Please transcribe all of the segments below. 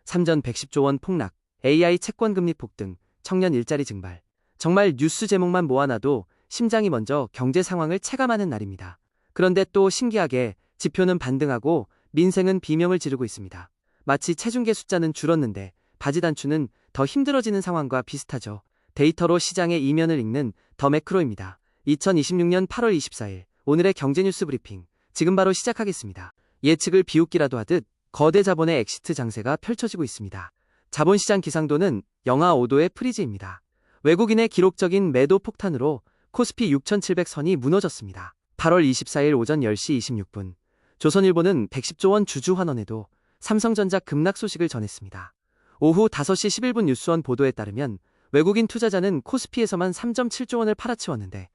삼전 110조 원 폭락, AI 채권 금리 폭등, 청년 일자리 증발. 정말 뉴스 제목만 모아놔도 심장이 먼저 경제 상황을 체감하는 날입니다. 그런데 또 신기하게 지표는 반등하고 민생은 비명을 지르고 있습니다. 마치 체중계 숫자는 줄었는데 바지 단추는 더 힘들어지는 상황과 비슷하죠. 데이터로 시장의 이면을 읽는 더 매크로입니다. 2026년 8월 24일 오늘의 경제 뉴스 브리핑 지금 바로 시작하겠습니다. 예측을 비웃기라도 하듯 거대 자본의 엑시트 장세가 펼쳐지고 있습니다. 자본시장 기상도는 영하 5도의 프리즈입니다. 외국인의 기록적인 매도 폭탄으로 코스피 6700선이 무너졌습니다. 8월 24일 오전 10시 26분 조선일보는 110조 원 주주 환원에도 삼성전자 급락 소식을 전했습니다. 오후 5시 11분 뉴스원 보도에 따르면 외국인 투자자는 코스피에서만 3.7조 원을 팔아치웠는데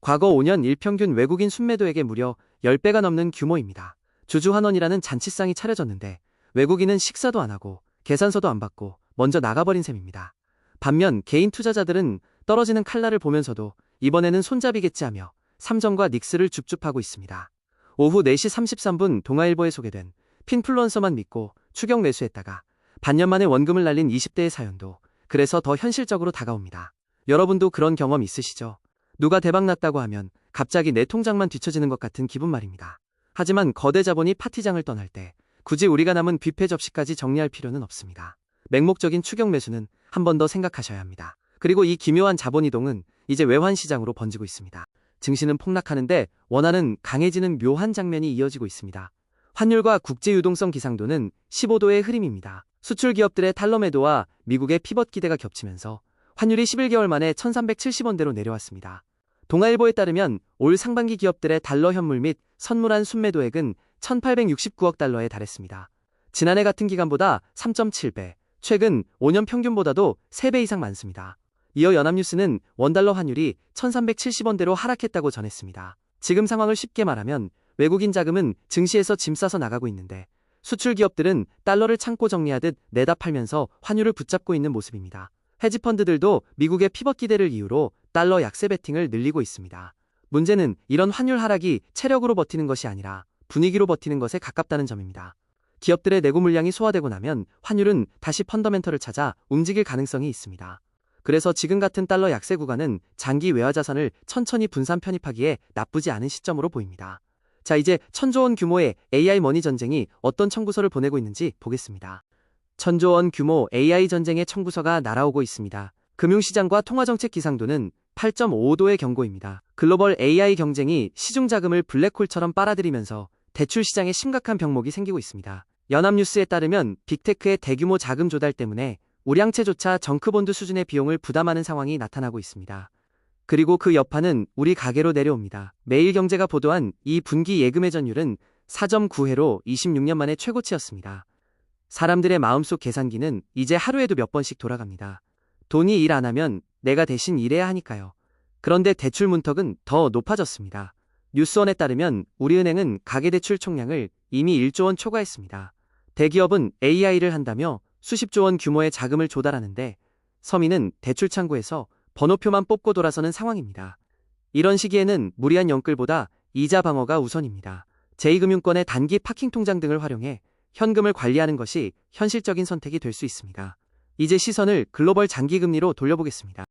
과거 5년 일평균 외국인 순매도액의 무려 10배가 넘는 규모입니다. 주주 환원이라는 잔치상이 차려졌는데 외국인은 식사도 안 하고 계산서도 안 받고 먼저 나가버린 셈입니다. 반면 개인 투자자들은 떨어지는 칼날을 보면서도 이번에는 손잡이겠지 하며 삼성과 닉스를 줍줍하고 있습니다. 오후 4시 33분 동아일보에 소개된 핀플루언서만 믿고 추격 매수했다가 반년 만에 원금을 날린 20대의 사연도 그래서 더 현실적으로 다가옵니다. 여러분도 그런 경험 있으시죠? 누가 대박났다고 하면 갑자기 내 통장만 뒤처지는 것 같은 기분 말입니다. 하지만 거대 자본이 파티장을 떠날 때 굳이 우리가 남은 뷔페 접시까지 정리할 필요는 없습니다. 맹목적인 추격 매수는 한 번 더 생각하셔야 합니다. 그리고 이 기묘한 자본 이동은 이제 외환 시장으로 번지고 있습니다. 증시는 폭락하는데 원화는 강해지는 묘한 장면이 이어지고 있습니다. 환율과 국제유동성 기상도는 15도의 흐림입니다. 수출 기업들의 달러 매도와 미국의 피벗 기대가 겹치면서 환율이 11개월 만에 1370원대로 내려왔습니다. 동아일보에 따르면 올 상반기 기업들의 달러 현물 및 선물한 순매도액은 1869억 달러에 달했습니다. 지난해 같은 기간보다 3.7배, 최근 5년 평균보다도 3배 이상 많습니다. 이어 연합뉴스는 원달러 환율이 1370원대로 하락했다고 전했습니다. 지금 상황을 쉽게 말하면 외국인 자금은 증시에서 짐 싸서 나가고 있는데 수출 기업들은 달러를 창고 정리하듯 내다 팔면서 환율을 붙잡고 있는 모습입니다. 헤지펀드들도 미국의 피벗 기대를 이유로 달러 약세 베팅을 늘리고 있습니다. 문제는 이런 환율 하락이 체력으로 버티는 것이 아니라 분위기로 버티는 것에 가깝다는 점입니다. 기업들의 내고 물량이 소화되고 나면 환율은 다시 펀더멘털을 찾아 움직일 가능성이 있습니다. 그래서 지금 같은 달러 약세 구간은 장기 외화 자산을 천천히 분산 편입하기에 나쁘지 않은 시점으로 보입니다. 자, 이제 1000조 원 규모의 AI 머니 전쟁이 어떤 청구서를 보내고 있는지 보겠습니다. 1000조 원 규모 AI 전쟁의 청구서가 날아오고 있습니다. 금융시장과 통화정책 기상도는 8.55도의 경고입니다. 글로벌 AI 경쟁이 시중 자금을 블랙홀처럼 빨아들이면서 대출 시장에 심각한 병목이 생기고 있습니다. 연합뉴스에 따르면 빅테크의 대규모 자금 조달 때문에 우량채조차 정크본드 수준의 비용을 부담하는 상황이 나타나고 있습니다. 그리고 그 여파는 우리 가계로 내려옵니다. 매일경제가 보도한 이 분기 예금 회전율은 4.9회로 26년 만에 최고치였습니다. 사람들의 마음속 계산기는 이제 하루에도 몇 번씩 돌아갑니다. 돈이 일 안 하면 내가 대신 일해야 하니까요. 그런데 대출 문턱은 더 높아졌습니다. 뉴스원에 따르면 우리은행은 가계대출 총량을 이미 1조 원 초과했습니다. 대기업은 AI를 한다며 수십조 원 규모의 자금을 조달하는데 서민은 대출 창구에서 번호표만 뽑고 돌아서는 상황입니다. 이런 시기에는 무리한 영끌보다 이자 방어가 우선입니다. 제2금융권의 단기 파킹 통장 등을 활용해 현금을 관리하는 것이 현실적인 선택이 될 수 있습니다. 이제 시선을 글로벌 장기금리로 돌려보겠습니다.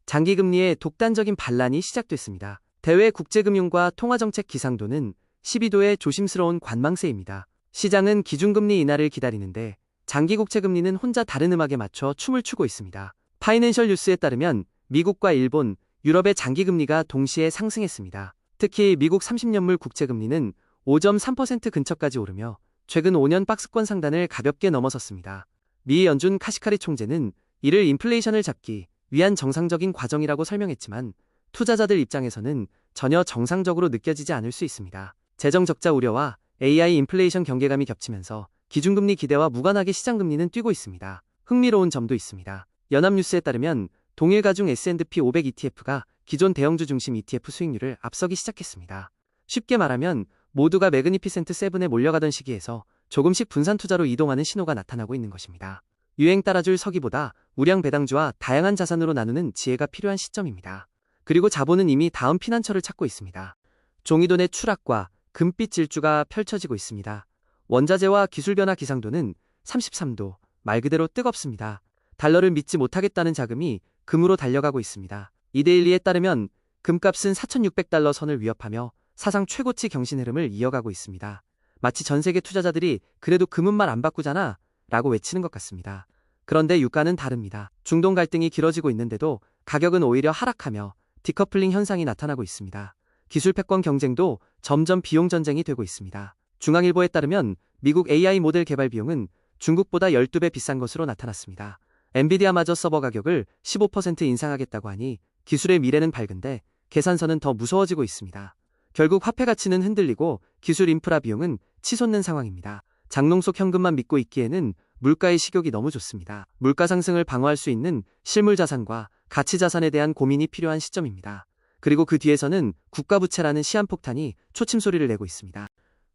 장기금리의 독단적인 반란이 시작됐습니다. 대외 국제금융과 통화정책 기상도는 12도의 조심스러운 관망세입니다. 시장은 기준금리 인하를 기다리는데 장기국채금리는 혼자 다른 음악에 맞춰 춤을 추고 있습니다. 파이낸셜 뉴스에 따르면 미국과 일본, 유럽의 장기금리가 동시에 상승했습니다. 특히 미국 30년물 국채금리는 5.3% 근처까지 오르며 최근 5년 박스권 상단을 가볍게 넘어섰습니다. 미 연준 카시카리 총재는 이를 인플레이션을 잡기 위한 정상적인 과정이라고 설명했지만 투자자들 입장에서는 전혀 정상적으로 느껴지지 않을 수 있습니다. 재정 적자 우려와 AI 인플레이션 경계감이 겹치면서 기준금리 기대와 무관하게 시장금리는 뛰고 있습니다. 흥미로운 점도 있습니다. 연합뉴스에 따르면 동일가중 S&P 500 ETF가 기존 대형주 중심 ETF 수익률을 앞서기 시작했습니다. 쉽게 말하면 모두가 매그니피센트 7에 몰려가던 시기에서 조금씩 분산 투자로 이동하는 신호가 나타나고 있는 것입니다. 유행 따라줄 서기보다 우량 배당주와 다양한 자산으로 나누는 지혜가 필요한 시점입니다. 그리고 자본은 이미 다음 피난처를 찾고 있습니다. 종이돈의 추락과 금빛 질주가 펼쳐지고 있습니다. 원자재와 기술변화 기상도는 33도, 말 그대로 뜨겁습니다. 달러를 믿지 못하겠다는 자금이 금으로 달려가고 있습니다. 이데일리에 따르면 금값은 4,600달러 선을 위협하며 사상 최고치 경신 흐름을 이어가고 있습니다. 마치 전 세계 투자자들이 그래도 금은 말 안 바꾸잖아 라고 외치는 것 같습니다. 그런데 유가는 다릅니다. 중동 갈등이 길어지고 있는데도 가격은 오히려 하락하며 디커플링 현상이 나타나고 있습니다. 기술 패권 경쟁도 점점 비용 전쟁이 되고 있습니다. 중앙일보에 따르면 미국 AI 모델 개발 비용은 중국보다 12배 비싼 것으로 나타났습니다. 엔비디아마저 서버 가격을 15% 인상하겠다고 하니 기술의 미래는 밝은데 계산서는 더 무서워지고 있습니다. 결국 화폐 가치는 흔들리고 기술 인프라 비용은 치솟는 상황입니다. 장롱 속 현금만 믿고 있기에는 물가의 식욕이 너무 좋습니다. 물가 상승을 방어할 수 있는 실물 자산과 가치 자산에 대한 고민이 필요한 시점입니다. 그리고 그 뒤에서는 국가부채라는 시한폭탄이 초침소리를 내고 있습니다.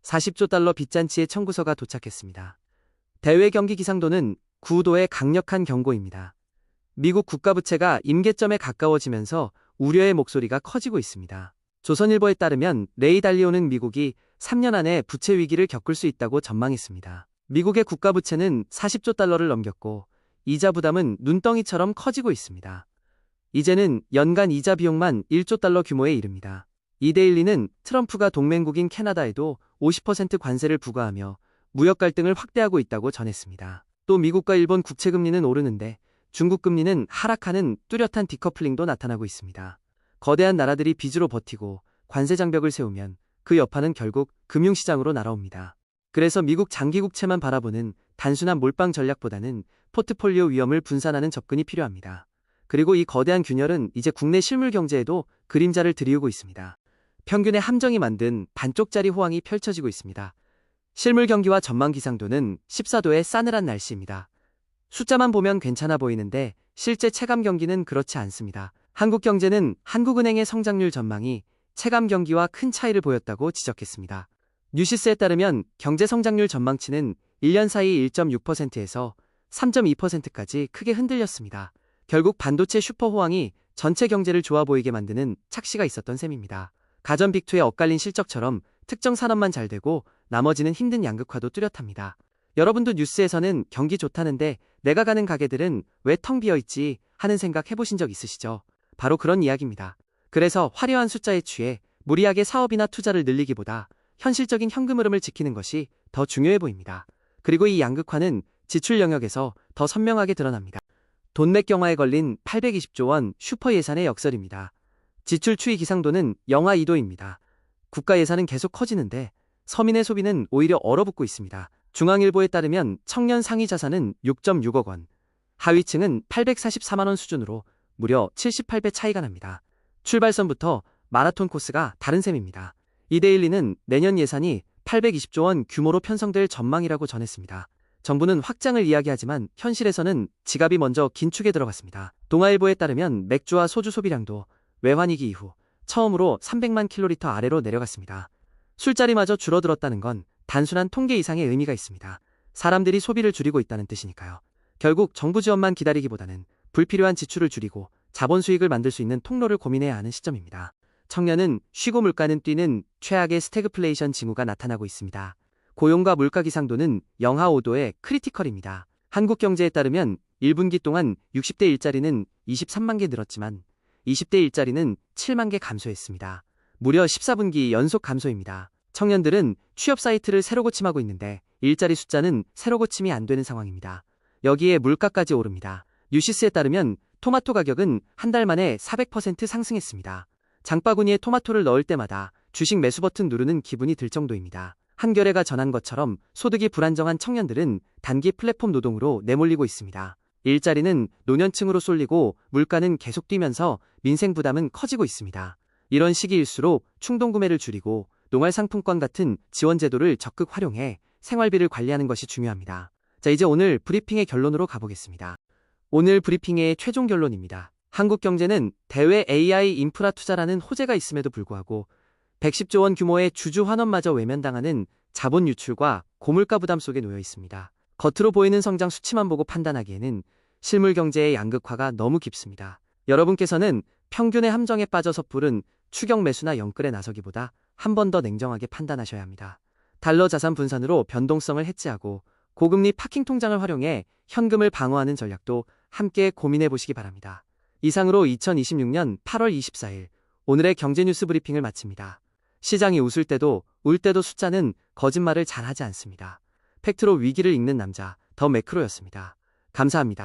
40조 달러 빚잔치의 청구서가 도착했습니다. 대외 경기 기상도는 구도의 강력한 경고입니다. 미국 국가부채가 임계점에 가까워지면서 우려의 목소리가 커지고 있습니다. 조선일보에 따르면 레이 달리오는 미국이 3년 안에 부채 위기를 겪을 수 있다고 전망했습니다. 미국의 국가부채는 40조 달러를 넘겼고 이자 부담은 눈덩이처럼 커지고 있습니다. 이제는 연간 이자 비용만 1조 달러 규모에 이릅니다. 이데일리는 트럼프가 동맹국인 캐나다에도 50% 관세를 부과하며 무역 갈등을 확대하고 있다고 전했습니다. 또 미국과 일본 국채 금리는 오르는데 중국 금리는 하락하는 뚜렷한 디커플링도 나타나고 있습니다. 거대한 나라들이 빚으로 버티고 관세 장벽을 세우면 그 여파는 결국 금융시장으로 날아옵니다. 그래서 미국 장기국채만 바라보는 단순한 몰빵 전략보다는 포트폴리오 위험을 분산하는 접근이 필요합니다. 그리고 이 거대한 균열은 이제 국내 실물 경제에도 그림자를 들이우고 있습니다. 평균의 함정이 만든 반쪽짜리 호황이 펼쳐지고 있습니다. 실물 경기와 전망 기상도는 14도의 싸늘한 날씨입니다. 숫자만 보면 괜찮아 보이는데 실제 체감 경기는 그렇지 않습니다. 한국 경제는 한국은행의 성장률 전망이 체감 경기와 큰 차이를 보였다고 지적했습니다. 뉴시스에 따르면 경제 성장률 전망치는 1년 사이 1.6%에서 3.2%까지 크게 흔들렸습니다. 결국 반도체 슈퍼 호황이 전체 경제를 좋아 보이게 만드는 착시가 있었던 셈입니다. 가전 빅2의 엇갈린 실적처럼 특정 산업만 잘 되고 나머지는 힘든 양극화도 뚜렷합니다. 여러분도 뉴스에서는 경기 좋다는데 내가 가는 가게들은 왜 텅 비어있지 하는 생각 해보신 적 있으시죠? 바로 그런 이야기입니다. 그래서 화려한 숫자에 취해 무리하게 사업이나 투자를 늘리기보다 현실적인 현금 흐름을 지키는 것이 더 중요해 보입니다. 그리고 이 양극화는 지출 영역에서 더 선명하게 드러납니다. 돈맥 경화에 걸린 820조 원 슈퍼 예산의 역설입니다. 지출 추이 기상도는 영하 2도입니다. 국가 예산은 계속 커지는데 서민의 소비는 오히려 얼어붙고 있습니다. 중앙일보에 따르면 청년 상위 자산은 6.6억 원, 하위층은 844만 원 수준으로 무려 78배 차이가 납니다. 출발선부터 마라톤 코스가 다른 셈입니다. 이데일리는 내년 예산이 820조 원 규모로 편성될 전망이라고 전했습니다. 정부는 확장을 이야기하지만 현실에서는 지갑이 먼저 긴축에 들어갔습니다. 동아일보에 따르면 맥주와 소주 소비량도 외환위기 이후 처음으로 300만 킬로리터 아래로 내려갔습니다. 술자리마저 줄어들었다는 건 단순한 통계 이상의 의미가 있습니다. 사람들이 소비를 줄이고 있다는 뜻이니까요. 결국 정부 지원만 기다리기보다는 불필요한 지출을 줄이고 자본 수익을 만들 수 있는 통로를 고민해야 하는 시점입니다. 청년은 쉬고 물가는 뛰는 최악의 스태그플레이션 징후가 나타나고 있습니다. 고용과 물가 기상도는 영하 5도의 크리티컬입니다. 한국경제에 따르면 1분기 동안 60대 일자리는 23만 개 늘었지만 20대 일자리는 7만 개 감소했습니다. 무려 14분기 연속 감소입니다. 청년들은 취업 사이트를 새로 고침하고 있는데 일자리 숫자는 새로 고침이 안 되는 상황입니다. 여기에 물가까지 오릅니다. 뉴시스에 따르면 토마토 가격은 한 달 만에 400% 상승했습니다. 장바구니에 토마토를 넣을 때마다 주식 매수 버튼 누르는 기분이 들 정도입니다. 한겨레가 전한 것처럼 소득이 불안정한 청년들은 단기 플랫폼 노동으로 내몰리고 있습니다. 일자리는 노년층으로 쏠리고 물가는 계속 뛰면서 민생 부담은 커지고 있습니다. 이런 시기일수록 충동구매를 줄이고 농활상품권 같은 지원 제도를 적극 활용해 생활비를 관리하는 것이 중요합니다. 자, 이제 오늘 브리핑의 결론으로 가보겠습니다. 오늘 브리핑의 최종 결론입니다. 한국 경제는 대외 AI 인프라 투자라는 호재가 있음에도 불구하고 110조 원 규모의 주주 환원마저 외면당하는 자본 유출과 고물가 부담 속에 놓여 있습니다. 겉으로 보이는 성장 수치만 보고 판단하기에는 실물 경제의 양극화가 너무 깊습니다. 여러분께서는 평균의 함정에 빠져 섣부른 추격 매수나 영끌에 나서기보다 한 번 더 냉정하게 판단하셔야 합니다. 달러 자산 분산으로 변동성을 해지하고 고금리 파킹 통장을 활용해 현금을 방어하는 전략도 함께 고민해 보시기 바랍니다. 이상으로 2026년 8월 24일 오늘의 경제뉴스 브리핑을 마칩니다. 시장이 웃을 때도 울 때도 숫자는 거짓말을 잘하지 않습니다. 팩트로 위기를 읽는 남자 더 매크로였습니다. 감사합니다.